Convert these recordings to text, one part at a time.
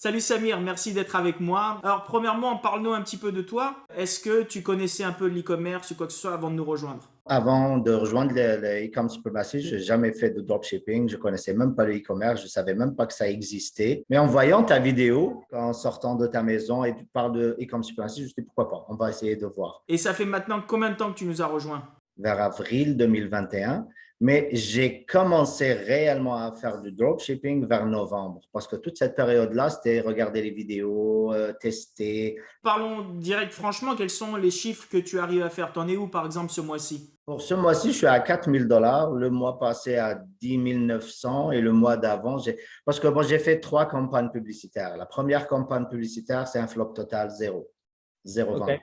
Salut Samir, merci d'être avec moi. Alors premièrement, parle-nous un petit peu de toi. Est-ce que tu connaissais un peu l'e-commerce ou quoi que ce soit avant de nous rejoindre? Avant de rejoindre le e-com Supremacy, je n'ai jamais fait de dropshipping. Je ne connaissais même pas le e-commerce. Je ne savais même pas que ça existait. Mais en voyant ta vidéo, en sortant de ta maison et tu parles de e-com Supremacy, je me suis dit pourquoi pas. On va essayer de voir. Et ça fait maintenant combien de temps que tu nous as rejoints? Vers avril 2021. Mais j'ai commencé réellement à faire du dropshipping vers novembre parce que toute cette période-là, c'était regarder les vidéos, tester. Parlons direct franchement, quels sont les chiffres que tu arrives à faire? T'en es où par exemple ce mois-ci? Pour ce mois-ci, je suis à 4 000 $. Le mois passé à 10 900 et le mois d'avant, parce que bon, j'ai fait 3 campagnes publicitaires. La première campagne publicitaire, c'est un flop total zéro. Zéro Ok. vente.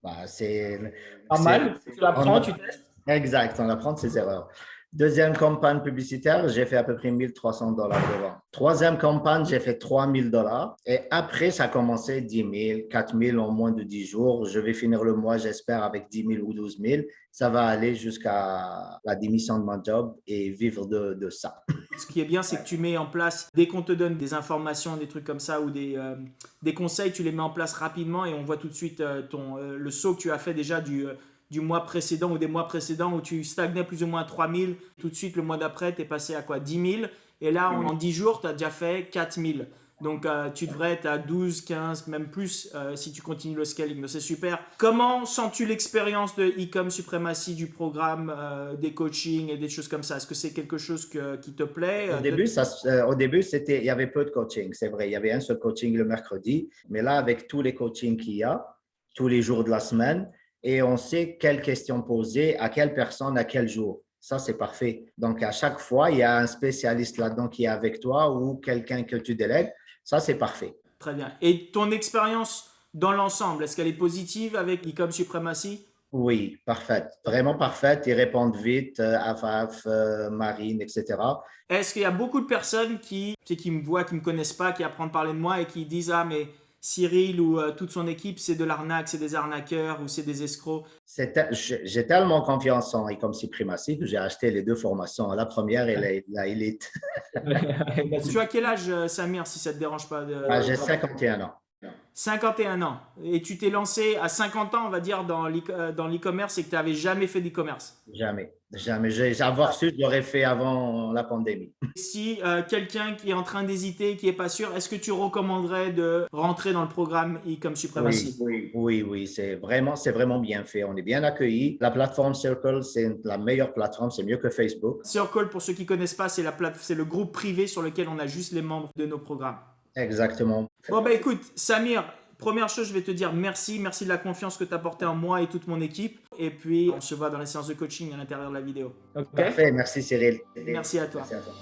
Bah, Pas mal. Tu apprends, tu testes. exact, on apprend de ses erreurs. Deuxième campagne publicitaire, j'ai fait à peu près 1 300 $ de vente. Troisième campagne, j'ai fait 3 000 $. Et après, ça a commencé 10 000, 4 000 en moins de 10 jours. Je vais finir le mois, j'espère, avec 10 000 ou 12 000. Ça va aller jusqu'à la démission de mon job et vivre de ça. Ce qui est bien, c'est que tu mets en place, dès qu'on te donne des informations, des trucs comme ça ou des conseils, tu les mets en place rapidement et on voit tout de suite le saut que tu as fait déjà du mois précédent ou des mois précédents où tu stagnais plus ou moins à 3 000. Tout de suite, le mois d'après, tu es passé à quoi? 10 000. Et là, en 10 jours, tu as déjà fait 4 000. Donc, tu devrais être à 12, 15, même plus si tu continues le scaling. Donc, c'est super. Comment sens-tu l'expérience de e-com Supremacy, du programme, des coachings et des choses comme ça? Est-ce que c'est quelque chose qui te plaît? Au début, il y avait peu de coaching, c'est vrai. Il y avait un seul coaching le mercredi, mais là, avec tous les coachings qu'il y a, tous les jours de la semaine, et on sait quelles questions poser, à quelle personne, à quel jour. Ça, c'est parfait. Donc, à chaque fois, il y a un spécialiste là-dedans qui est avec toi ou quelqu'un que tu délègues. Ça, c'est parfait. Très bien. Et ton expérience dans l'ensemble, est-ce qu'elle est positive avec e-com Supremacy? Oui, parfaite. Vraiment parfaite. Ils répondent vite, AFAF, Marine, etc. Est-ce qu'il y a beaucoup de personnes qui me voient, qui ne me connaissent pas, qui apprennent à parler de moi et qui disent ah mais Cyril ou toute son équipe c'est de l'arnaque, c'est des arnaqueurs ou c'est des escrocs? J'ai tellement confiance en Ecom Supremacy que j'ai acheté les deux formations, la première et la Elite. Tu as quel âge, Samir, si ça ne te dérange pas Ah, j'ai 51 ans. 51 ans. Et tu t'es lancé à 50 ans, on va dire, dans l'e-commerce et que tu n'avais jamais fait d'e-commerce. Jamais. Jamais. Avoir su, je l'aurais fait avant la pandémie. Si quelqu'un qui est en train d'hésiter, qui n'est pas sûr, est-ce que tu recommanderais de rentrer dans le programme e-com Oui, Supremacy? oui, oui. C'est vraiment bien fait. On est bien accueillis. La plateforme Circle, c'est la meilleure plateforme. C'est mieux que Facebook. Circle, pour ceux qui ne connaissent pas, c'est le groupe privé sur lequel on a juste les membres de nos programmes. Exactement. Bon, bah écoute, Samir, première chose, je vais te dire merci. Merci de la confiance que tu as portée en moi et toute mon équipe. Et puis, on se voit dans les séances de coaching à l'intérieur de la vidéo. Ok? Parfait. Merci, Cyril. Merci à toi. Merci à toi.